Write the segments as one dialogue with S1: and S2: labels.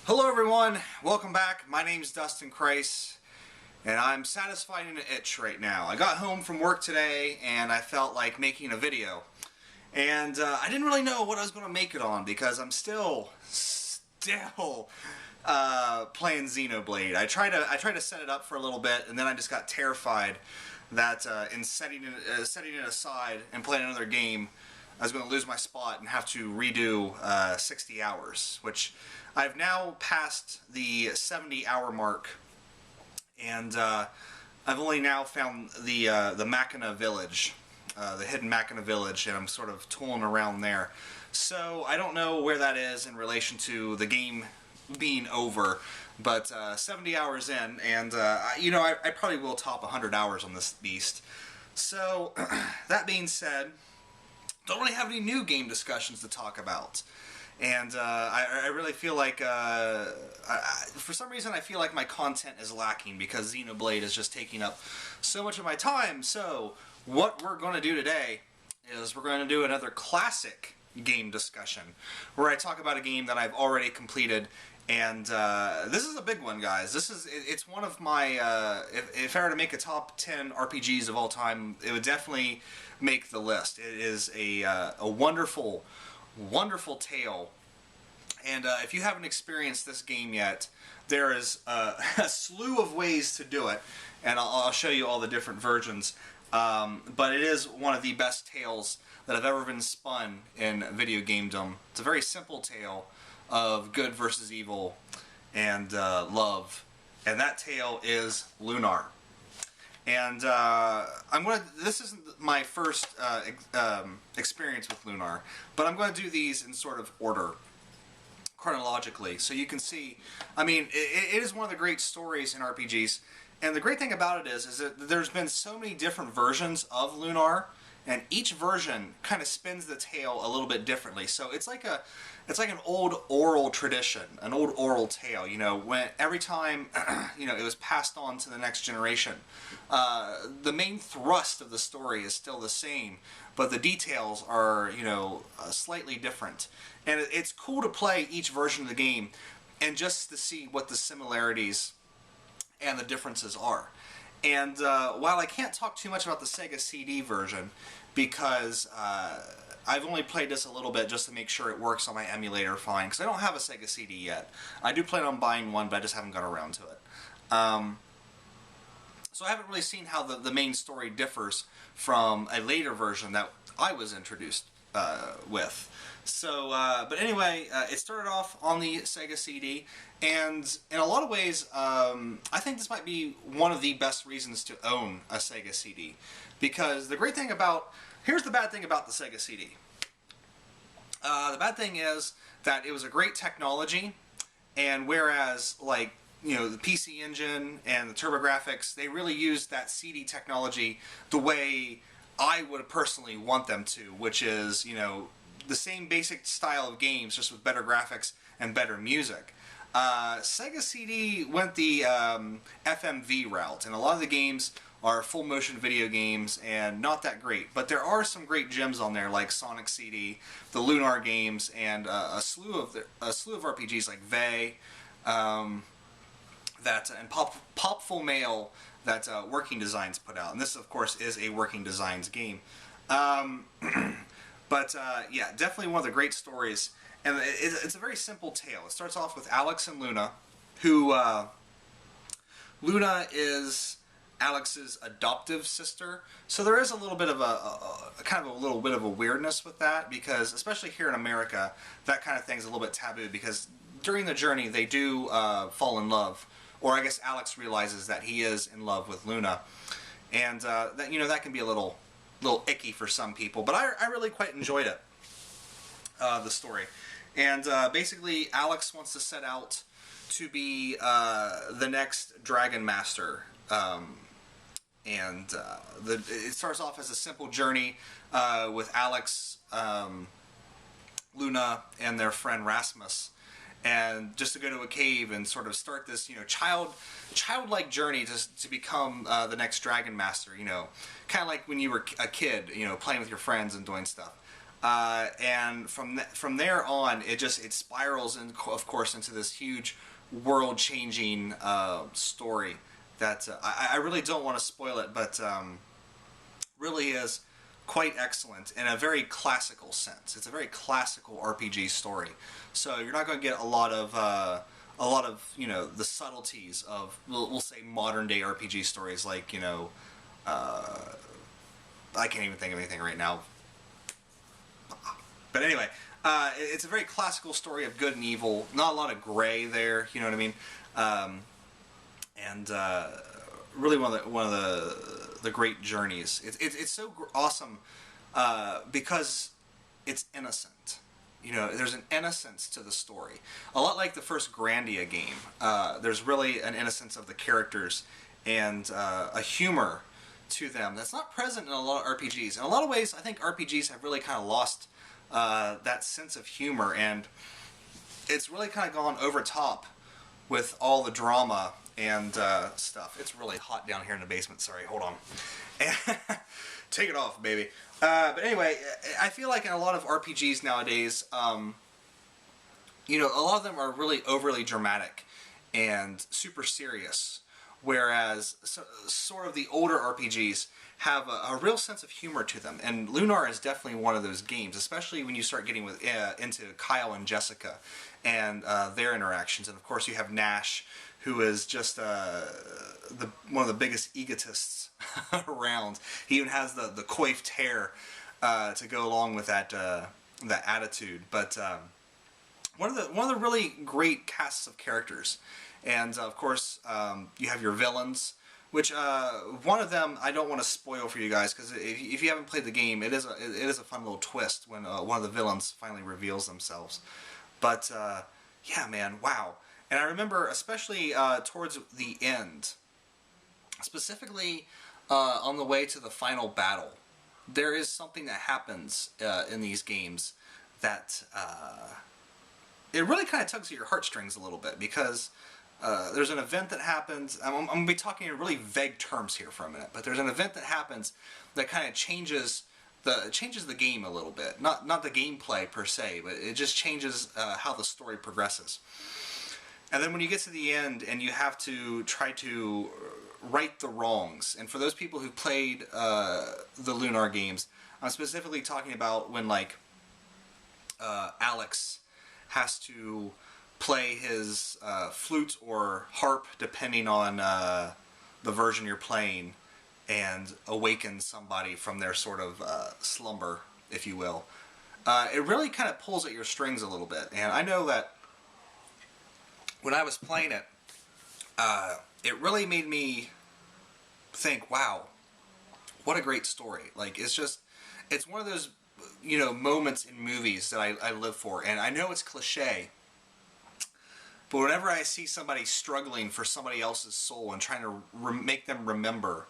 S1: Hello everyone, welcome back. My name's dustinkreis, and I'm satisfying an itch right now. I got home from work today and I felt like making a video. And I didn't really know what I was going to make it on because I'm still playing Xenoblade. I tried to set it up for a little bit, and then I just got terrified that in setting it aside and playing another game, I was going to lose my spot and have to redo 60 hours, which I've now passed the 70-hour mark, and I've only now found the Machina village, the hidden Machina village, and I'm sort of tooling around there. So I don't know where that is in relation to the game being over, but 70 hours in, and I probably will top 100 hours on this beast. So that being said, don't really have any new game discussions to talk about. And I really feel like, for some reason, I feel like my content is lacking because Xenoblade is just taking up so much of my time. So what we're going to do today is we're going to do another classic game discussion where I talk about a game that I've already completed. And this is a big one, guys. It's one of my, if I were to make a top 10 RPGs of all time, it would definitely make the list. It is a wonderful, wonderful tale. And if you haven't experienced this game yet, there is a slew of ways to do it, and I'll show you all the different versions. But it is one of the best tales that have ever been spun in video gamedom. It's a very simple tale of good versus evil and love, and that tale is Lunar. And this isn't my first experience with Lunar, but I'm going to do these in sort of order, chronologically, so you can see. I mean, it is one of the great stories in RPGs, and the great thing about it is that there's been so many different versions of Lunar, and each version kind of spins the tale a little bit differently. So it's like an old oral tradition, an old oral tale. You know, when every time it was passed on to the next generation, the main thrust of the story is still the same, but the details are slightly different. And it's cool to play each version of the game and just to see what the similarities and the differences are. And while I can't talk too much about the Sega CD version, because I've only played this a little bit just to make sure it works on my emulator fine, because I don't have a Sega CD yet. I do plan on buying one, but I just haven't got around to it. So I haven't really seen how the main story differs from a later version that I was introduced with. So, but anyway, it started off on the Sega CD, and in a lot of ways, I think this might be one of the best reasons to own a Sega CD. Because the great thing about, here's the bad thing about the Sega CD. The bad thing is that it was a great technology, and whereas, like, the PC Engine and the TurboGrafx, they really used that CD technology the way I would personally want them to, which is, the same basic style of games, just with better graphics and better music. Sega CD went the FMV route, and a lot of the games are full motion video games and not that great. But there are some great gems on there, like Sonic CD, the Lunar games, and a slew of RPGs like Vey, and Popful Mail that Working Designs put out. And this, of course, is a Working Designs game. But yeah, definitely one of the great stories. And it's a very simple tale. It starts off with Alex and Luna, who Luna is Alex's adoptive sister. So there is a little bit of a weirdness with that, because especially here in America, that kind of thing is a little bit taboo, because during the journey they do fall in love, or I guess Alex realizes that he is in love with Luna, and that can be a little icky for some people, but I really quite enjoyed it, the story. And basically Alex wants to set out to be the next Dragon Master, and it starts off as a simple journey with Alex, Luna, and their friend Rasmus, and just to go to a cave and sort of start this, childlike journey to become the next Dragon Master. Kind of like when you were a kid, playing with your friends and doing stuff. And from there on, it spirals, and of course, into this huge world-changing story that I really don't want to spoil it, but really is quite excellent in a very classical sense. It's a very classical RPG story, so you're not going to get a lot of the subtleties of we'll say modern day RPG stories, like I can't even think of anything right now. But anyway, it's a very classical story of good and evil. Not a lot of gray there. You know what I mean? And really one of the great journeys. It's so awesome because it's innocent. There's an innocence to the story. A lot like the first Grandia game. There's really an innocence of the characters and a humor to them that's not present in a lot of RPGs. In a lot of ways, I think RPGs have really kind of lost that sense of humor, and it's really kind of gone over top with all the drama and stuff. It's really hot down here in the basement. Sorry, hold on. Take it off, baby. But anyway, I feel like in a lot of RPGs nowadays, a lot of them are really overly dramatic and super serious, whereas sort of the older RPGs have a real sense of humor to them. And Lunar is definitely one of those games, especially when you start getting into Kyle and Jessica and their interactions. And of course you have Nash, who is just one of the biggest egotists around. He even has the coiffed hair to go along with that attitude. But one of the really great casts of characters. And of course you have your villains, which one of them I don't want to spoil for you guys, because if you haven't played the game, it is a fun little twist when one of the villains finally reveals themselves. But yeah, man, wow. And I remember especially towards the end, specifically on the way to the final battle, there is something that happens in these games that it really kind of tugs at your heartstrings a little bit, because there's an event that happens. I'm going to be talking in really vague terms here for a minute, but there's an event that happens that kind of changes the game a little bit. Not the gameplay per se, but it just changes how the story progresses. And then when you get to the end and you have to try to right the wrongs, and for those people who played the Lunar games, I'm specifically talking about when Alex has to play his flute or harp, depending on the version you're playing, and awaken somebody from their sort of slumber, if you will. It really kind of pulls at your strings a little bit. And I know that when I was playing it, it really made me think, wow, what a great story. Like, it's one of those, moments in movies that I live for. And I know it's cliche, but whenever I see somebody struggling for somebody else's soul and trying to make them remember,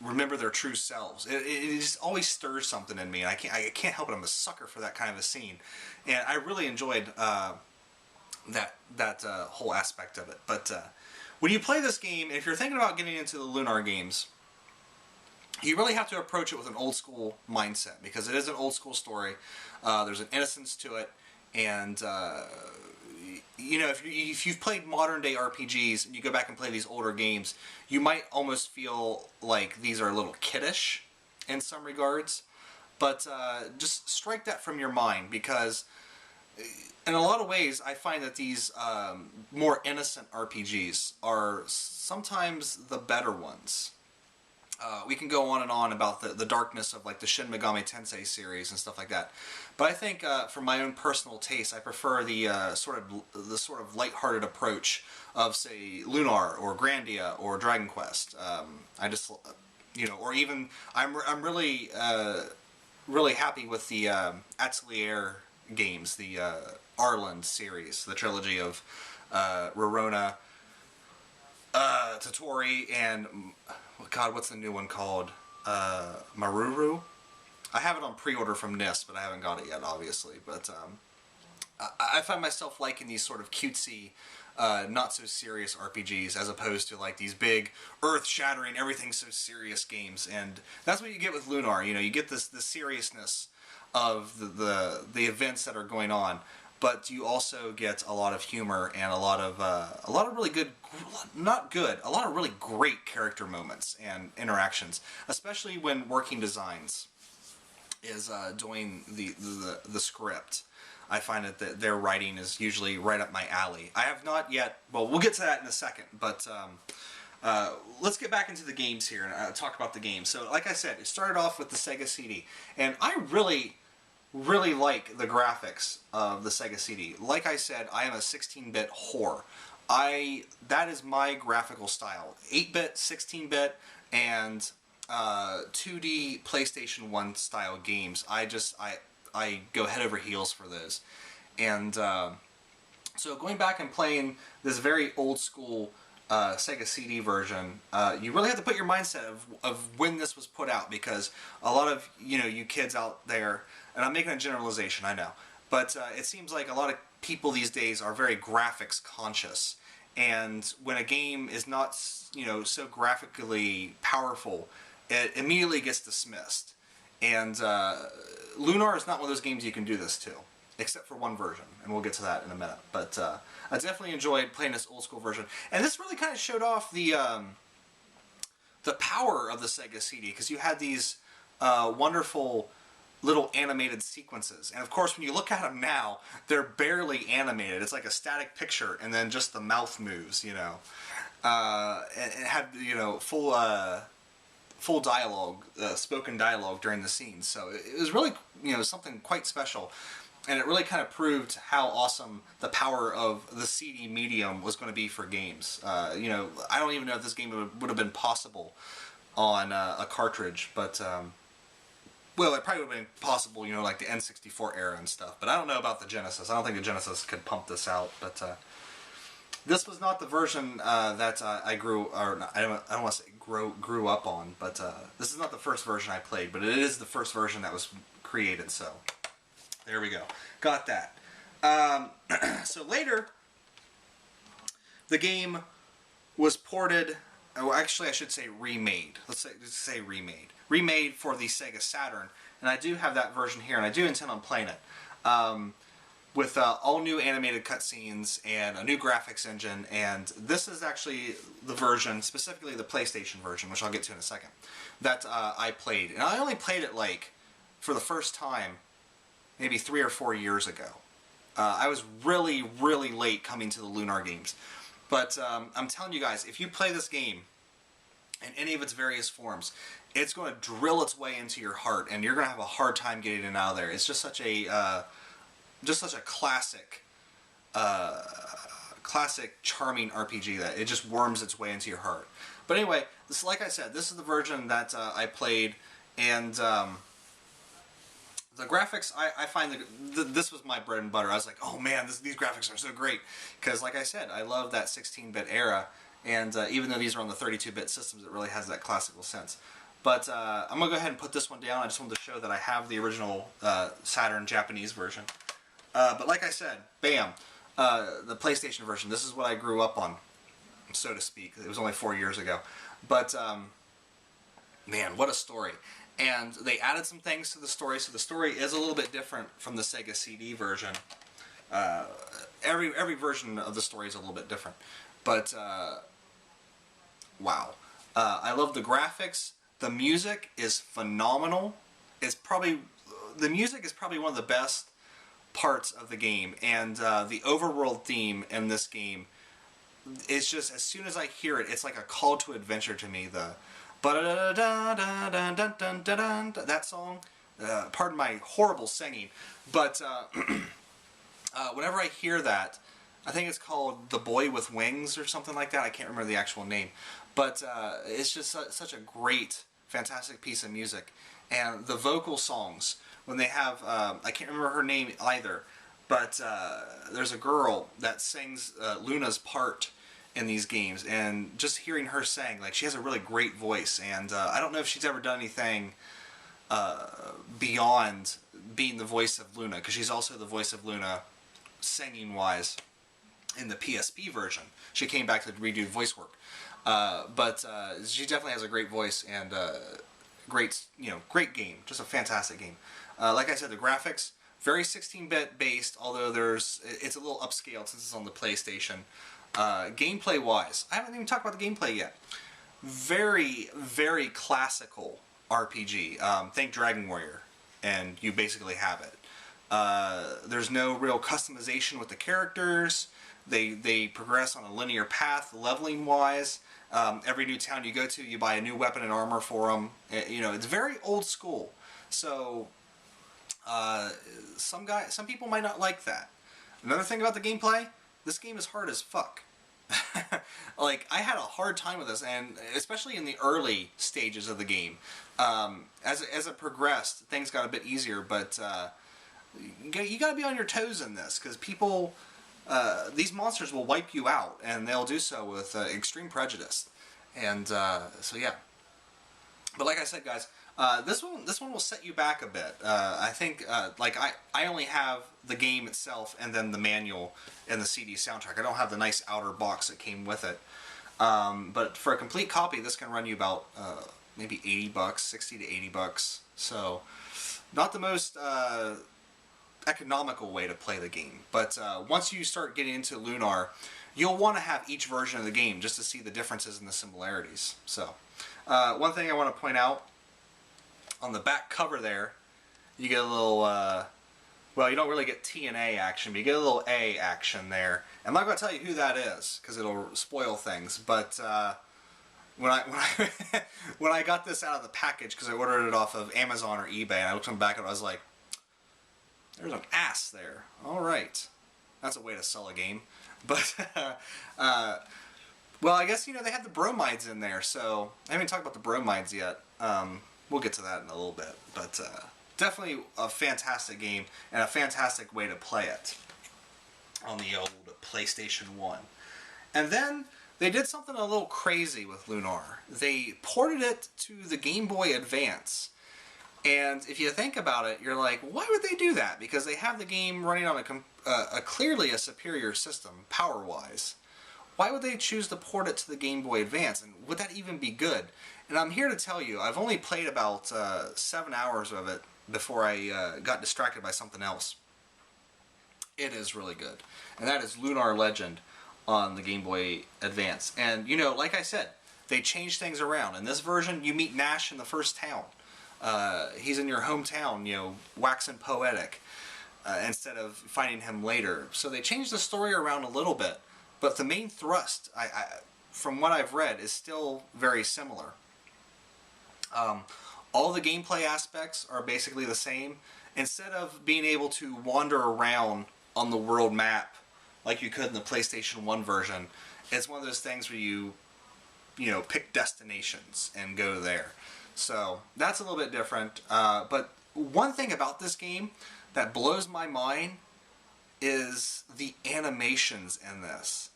S1: remember their true selves, it just always stirs something in me. And I can't help it. I'm a sucker for that kind of a scene, and I really enjoyed that whole aspect of it. But when you play this game, and if you're thinking about getting into the Lunar games, you really have to approach it with an old school mindset, because it is an old school story. There's an innocence to it. And if you've played modern day RPGs and you go back and play these older games, you might almost feel like these are a little kiddish in some regards. But just strike that from your mind, because in a lot of ways I find that these more innocent RPGs are sometimes the better ones. We can go on and on about the darkness of the Shin Megami Tensei series and stuff like that, but I think for my own personal taste, I prefer the sort of lighthearted approach of, say, Lunar or Grandia or Dragon Quest. I just or even I'm really really happy with the Atelier games, the Arland series, the trilogy of Rorona, Totori, and God, what's the new one called? Maruru? I have it on pre-order from NIS, but I haven't got it yet, obviously. But I find myself liking these sort of cutesy, not so serious RPGs as opposed to like these big, earth-shattering, everything so serious games. And that's what you get with Lunar. You know, you get the seriousness of the events that are going on, but you also get a lot of humor and a lot of really good, not good, a lot of really great character moments and interactions, especially when working designs is doing the script. I find that their writing is usually right up my alley. I have not yet, well, we'll get to that in a second, but let's get back into the games here and talk about the game. So, like I said, it started off with the Sega CD, and I really like the graphics of the Sega CD. Like I said, I am a 16-bit whore. That is my graphical style. 8-bit, 16-bit, and 2D PlayStation 1 style games. I go head over heels for those. And so going back and playing this very old school Sega CD version, you really have to put your mindset of when this was put out, because a lot of you kids out there, and I'm making a generalization, I know, but it seems like a lot of people these days are very graphics conscious, and when a game is not so graphically powerful, it immediately gets dismissed. And Lunar is not one of those games you can do this to, except for one version, and we'll get to that in a minute. But I definitely enjoyed playing this old school version, and this really kind of showed off the power of the Sega CD, because you had these wonderful little animated sequences, and of course when you look at them now, they're barely animated. It's like a static picture, and then just the mouth moves, and it had full dialogue, spoken dialogue during the scenes. So it was really, something quite special. And it really kind of proved how awesome the power of the CD medium was going to be for games. I don't even know if this game would have been possible on a cartridge, but, well, it probably would have been possible, like the N64 era and stuff. But I don't know about the Genesis. I don't think the Genesis could pump this out, but this was not the version that I grew up on, but this is not the first version I played, but it is the first version that was created, so there we go. Got that. So later, the game was ported, oh, actually I should say remade. Let's say remade. Remade for the Sega Saturn, and I do have that version here, and I do intend on playing it. With all new animated cutscenes and a new graphics engine, and this is actually the version, specifically the PlayStation version, which I'll get to in a second, that I played. And I only played it for the first time maybe 3 or 4 years ago. I was really late coming to the Lunar games. But I'm telling you guys, if you play this game in any of its various forms, it's going to drill its way into your heart, and you're going to have a hard time getting it out of there. It's just such a classic, charming RPG that it just worms its way into your heart. But anyway, like I said, this is the version that I played, and the graphics, I find that this was my bread and butter. I was like, oh man, these graphics are so great, because like I said, I love that 16-bit era, and even though these are on the 32-bit systems, it really has that classical sense. But I'm going to go ahead and put this one down. I just wanted to show that I have the original Saturn Japanese version. But like I said, bam, the PlayStation version. This is what I grew up on, so to speak. It was only 4 years ago. But, man, what a story. And they added some things to the story, so the story is a little bit different from the Sega CD version. Every version of the story is a little bit different. But, wow. I love the graphics. The music is phenomenal. The music is probably one of the best parts of the game, and the overworld theme in this game is just, as soon as I hear it, it's like a call to adventure to me. The that song, pardon my horrible singing, but whenever I hear that, I think it's called The Boy with Wings or something like that. I can't remember the actual name, but it's just such a great, fantastic piece of music. And the vocal songs, when they have, I can't remember her name either, but there's a girl that sings Luna's part in these games, and just hearing her sing, like, she has a really great voice, and I don't know if she's ever done anything beyond being the voice of Luna, because she's also the voice of Luna singing wise in the PSP version. She came back to redo voice work, but she definitely has a great voice and great, great game. Just a fantastic game. Like I said, the graphics very 16-bit based, although it's a little upscaled since it's on the PlayStation. Gameplay wise, I haven't even talked about the gameplay yet. Very, very classical RPG. Think Dragon Warrior, and you basically have it. There's no real customization with the characters. They progress on a linear path, leveling wise. Every new town you go to, you buy a new weapon and armor for them. It's very old school. So some people might not like that. Another thing about the gameplay, this game is hard as fuck. Like, I had a hard time with this, and especially in the early stages of the game. As it progressed, things got a bit easier, but you gotta be on your toes in this, because people, these monsters will wipe you out, and they'll do so with extreme prejudice. And so yeah. But like I said, guys, this one will set you back a bit. I think like I only have the game itself and then the manual and the CD soundtrack. I don't have the nice outer box that came with it. But for a complete copy, this can run you about maybe $80, 60 to $80. So not the most economical way to play the game. But once you start getting into Lunar, you'll want to have each version of the game just to see the differences and the similarities. So one thing I want to point out, on the back cover there, you get a little, well, you don't really get T and A action, but you get a little A action there. I'm not going to tell you who that is, because it'll spoil things, but when I got this out of the package, because I ordered it off of Amazon or eBay, and I looked on the back of it, I was like, there's an ass there. Alright. That's a way to sell a game. But, well, I guess, they have the bromides in there, so I haven't talked about the bromides yet. We'll get to that in a little bit, but definitely a fantastic game and a fantastic way to play it on the old PlayStation 1. And then they did something a little crazy with Lunar. They ported it to the Game Boy Advance. And if you think about it, you're like, why would they do that? Because they have the game running on a clearly a superior system, power-wise. Why would they choose to port it to the Game Boy Advance? And would that even be good? And I'm here to tell you, I've only played about 7 hours of it before I got distracted by something else. It is really good. And that is Lunar Legend on the Game Boy Advance. And, like I said, they changed things around. In this version, you meet Nash in the first town. He's in your hometown, waxing poetic, instead of finding him later. So they changed the story around a little bit. But the main thrust, from what I've read, is still very similar. All the gameplay aspects are basically the same. Instead of being able to wander around on the world map like you could in the PlayStation 1 version, it's one of those things where you pick destinations and go there. So that's a little bit different. But one thing about this game that blows my mind is the animations in this.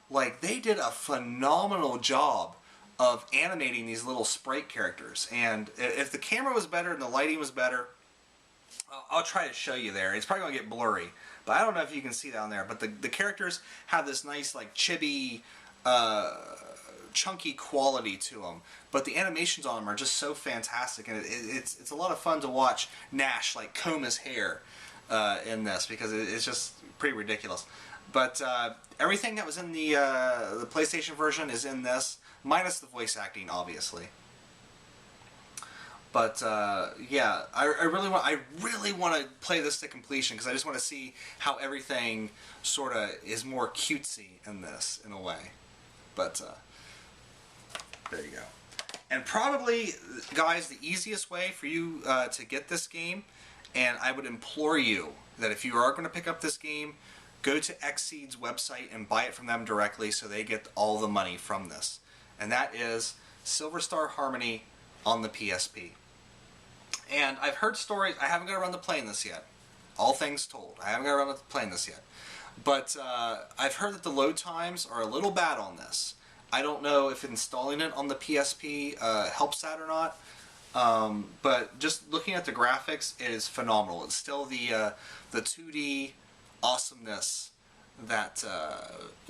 S1: Like, they did a phenomenal job of animating these little sprite characters. And if the camera was better and the lighting was better, I'll try to show you there. It's probably going to get blurry, but I don't know if you can see down there. But the characters have this nice, like, chibi, chunky quality to them. But the animations on them are just so fantastic, and it's a lot of fun to watch Nash, like, comb his hair in this, because it's just pretty ridiculous. But everything that was in the PlayStation version is in this, minus the voice acting, obviously. But yeah, I really want to play this to completion, because I just want to see how everything sort of is more cutesy in this, in a way. But there you go. And probably, guys, the easiest way for you to get this game, and I would implore you that if you are going to pick up this game, go to Xseed's website and buy it from them directly, so they get all the money from this. And that is Silver Star Harmony on the PSP. And I've heard stories, I haven't got around to playing this yet. All things told, I haven't got around to playing this yet. But I've heard that the load times are a little bad on this. I don't know if installing it on the PSP helps that or not. But just looking at the graphics, it is phenomenal. It's still the 2D awesomeness that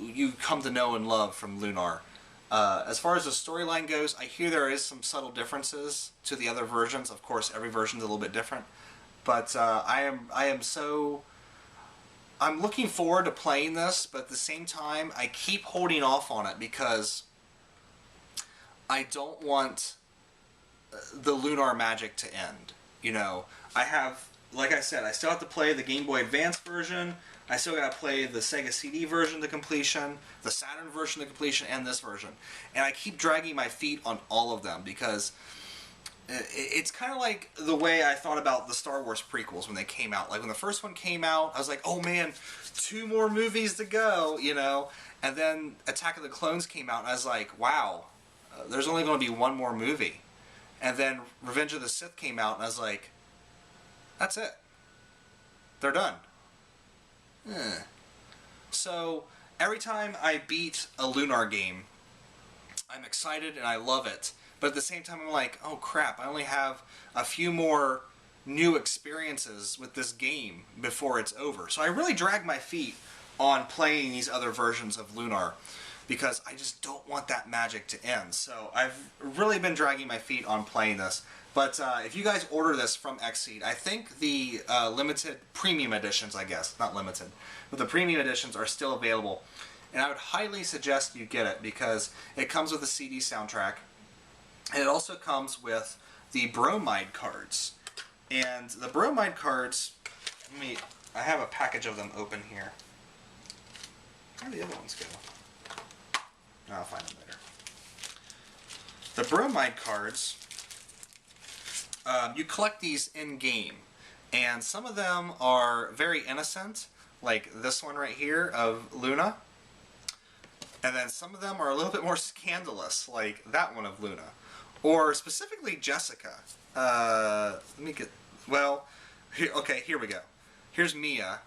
S1: you come to know and love from Lunar. As far as the storyline goes, I hear there is some subtle differences to the other versions. Of course, every version is a little bit different. But I'm looking forward to playing this, but at the same time, I keep holding off on it because I don't want the Lunar magic to end. You know, like I said, I still have to play the Game Boy Advance version. I still got to play the Sega CD version to completion, the Saturn version to completion, and this version. And I keep dragging my feet on all of them because it's kind of like the way I thought about the Star Wars prequels when they came out. Like when the first one came out, I was like, oh man, 2 more movies to go, you know? And then Attack of the Clones came out, and I was like, wow, there's only going to be 1 more movie. And then Revenge of the Sith came out, and I was like, that's it. They're done. So every time I beat a Lunar game, I'm excited and I love it. But at the same time, I'm like, oh crap, I only have a few more new experiences with this game before it's over. So I really drag my feet on playing these other versions of Lunar because I just don't want that magic to end. So I've really been dragging my feet on playing this. But if you guys order this from Xseed, I think the limited premium editions, I guess, not limited, but the premium editions are still available. And I would highly suggest you get it because it comes with a CD soundtrack. And it also comes with the bromide cards. And the bromide cards, I have a package of them open here. Where do the other ones go? I'll find them later. The bromide cards, you collect these in-game. And some of them are very innocent, like this one right here of Luna. And then some of them are a little bit more scandalous, like that one of Luna. Or specifically Jessica. Let me get... Well, here we go. Here's Mia.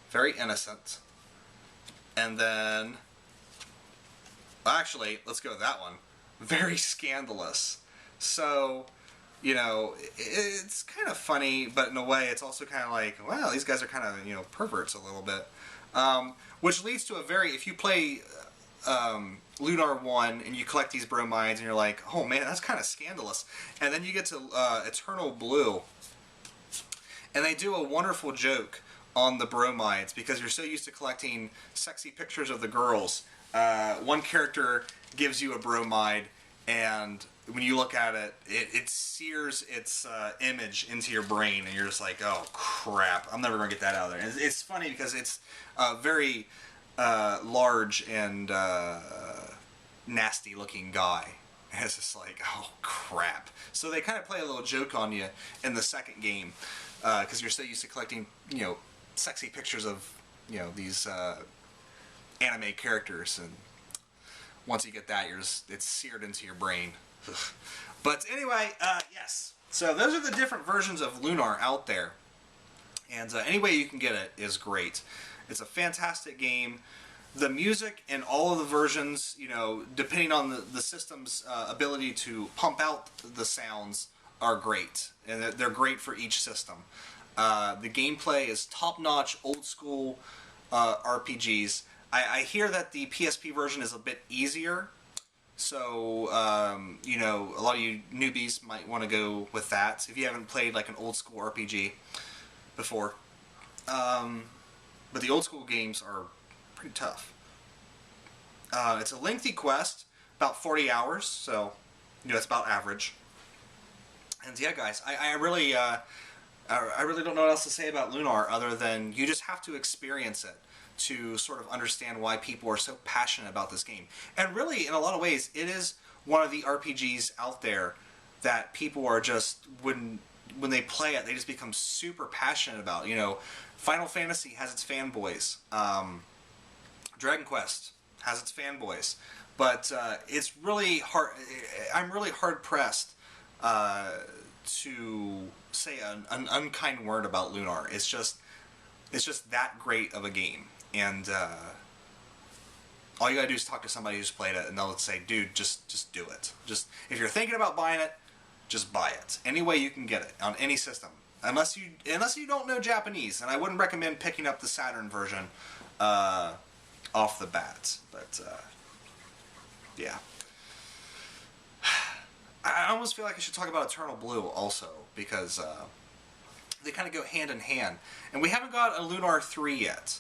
S1: Very innocent. And then... Actually, let's go with that one. Very scandalous. So, you know, it's kind of funny, but in a way it's also kind of like, wow, these guys are kind of, you know, perverts a little bit. Which leads to a very... If you play... Lunar 1 and you collect these bromides and you're like, oh man, that's kind of scandalous. And then you get to Eternal Blue and they do a wonderful joke on the bromides because you're so used to collecting sexy pictures of the girls. One character gives you a bromide and when you look at it, it sears its image into your brain and you're just like, oh crap, I'm never going to get that out of there. And it's funny because it's very... large and nasty looking guy. And it's just like, oh crap. So they kind of play a little joke on you in the second game because you're so used to collecting, you know, sexy pictures of, you know, these anime characters, and once you get that, it's seared into your brain. But anyway, yes. So those are the different versions of Lunar out there, and any way you can get it is great. It's a fantastic game. The music in all of the versions, you know, depending on the system's ability to pump out the sounds, are great. And they're great for each system. The gameplay is top-notch, old-school RPGs. I hear that the PSP version is a bit easier. So, you know, a lot of you newbies might want to go with that if you haven't played like an old-school RPG before. But the old school games are pretty tough. It's a lengthy quest, about 40 hours, so you know it's about average. And yeah, guys, I really don't know what else to say about Lunar other than you just have to experience it to sort of understand why people are so passionate about this game. And really, in a lot of ways, it is one of the RPGs out there that people are just when they play it, they just become super passionate about. You know, Final Fantasy has its fanboys. Dragon Quest has its fanboys. But it's really hard. I'm really hard pressed to say an unkind word about Lunar. It's just that great of a game. And all you gotta do is talk to somebody who's played it, and they'll say, "Dude, just do it. Just if you're thinking about buying it, just buy it. Any way you can get it on any system. unless you don't know Japanese, and I wouldn't recommend picking up the Saturn version off the bat. But yeah, I almost feel like I should talk about Eternal Blue also, because they kind of go hand in hand, and we haven't got a Lunar 3 yet.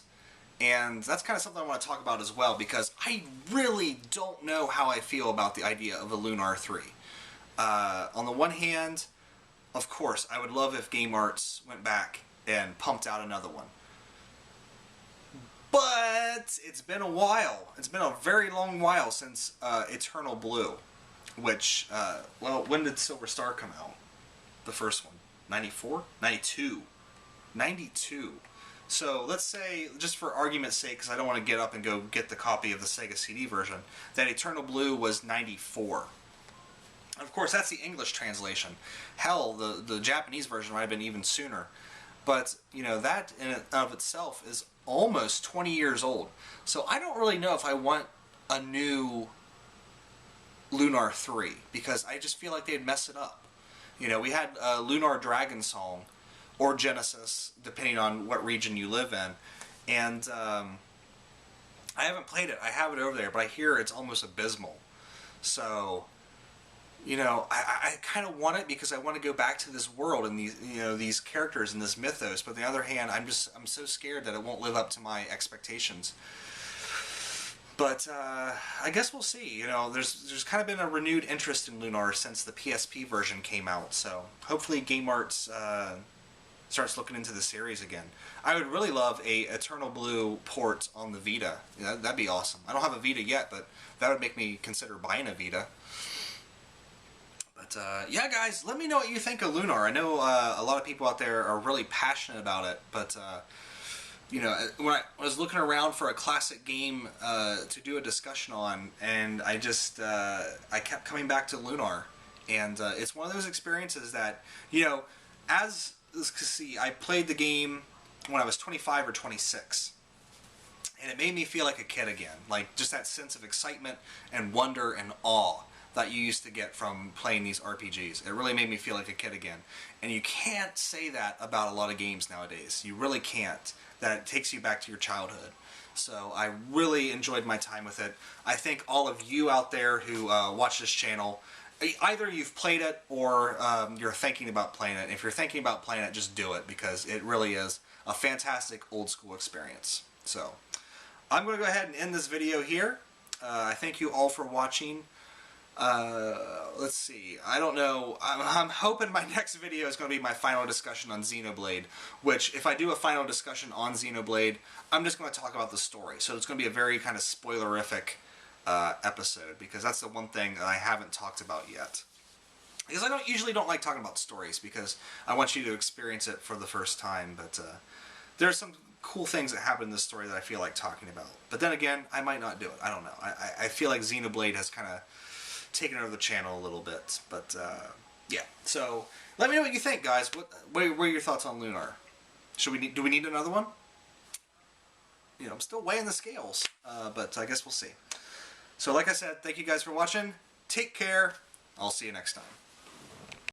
S1: And that's kind of something I want to talk about as well, because I really don't know how I feel about the idea of a Lunar 3. On the one hand, of course, I would love if Game Arts went back and pumped out another one. But it's been a while. It's been a very long while since Eternal Blue, which, well, when did Silver Star come out? The first one. 94? 92. 92. So let's say, just for argument's sake, because I don't want to get up and go get the copy of the Sega CD version, that Eternal Blue was 94. Of course, that's the English translation. Hell, the Japanese version might have been even sooner. But, you know, that in and of itself is almost 20 years old. So I don't really know if I want a new Lunar 3, because I just feel like they'd mess it up. You know, we had Lunar Dragon Song, or Genesis, depending on what region you live in. And I haven't played it. I have it over there, but I hear it's almost abysmal. So, you know, I kind of want it because I want to go back to this world and these, you know, these characters and this mythos. But on the other hand, I'm so scared that it won't live up to my expectations. But I guess we'll see. You know, there's kind of been a renewed interest in Lunar since the PSP version came out. So hopefully Game Arts starts looking into the series again. I would really love a Eternal Blue port on the Vita. Yeah, that'd be awesome. I don't have a Vita yet, but that would make me consider buying a Vita. But yeah, guys, let me know what you think of Lunar. I know a lot of people out there are really passionate about it, but you know, when I was looking around for a classic game to do a discussion on, and I kept coming back to Lunar, and it's one of those experiences that, you know, see, I played the game when I was 25 or 26, and it made me feel like a kid again. Like, just that sense of excitement and wonder and awe that you used to get from playing these RPGs. It really made me feel like a kid again. And you can't say that about a lot of games nowadays. You really can't. That it takes you back to your childhood. So I really enjoyed my time with it. I think all of you out there who watch this channel, either you've played it or you're thinking about playing it. If you're thinking about playing it, just do it, because it really is a fantastic old school experience. So I'm going to go ahead and end this video here. I thank you all for watching. Let's see. I don't know. I'm hoping my next video is going to be my final discussion on Xenoblade, which, if I do a final discussion on Xenoblade, I'm just going to talk about the story. So it's going to be a very kind of spoilerific episode, because that's the one thing that I haven't talked about yet. Because I usually don't like talking about stories, because I want you to experience it for the first time, but there's some cool things that happen in this story that I feel like talking about. But then again, I might not do it. I don't know. I feel like Xenoblade has kind of taken over the channel a little bit, but yeah. So let me know what you think, guys. What are your thoughts on Lunar? Do we need another one? You know, I'm still weighing the scales, but I guess we'll see. So like I said, thank you guys for watching. Take care. I'll see you next time.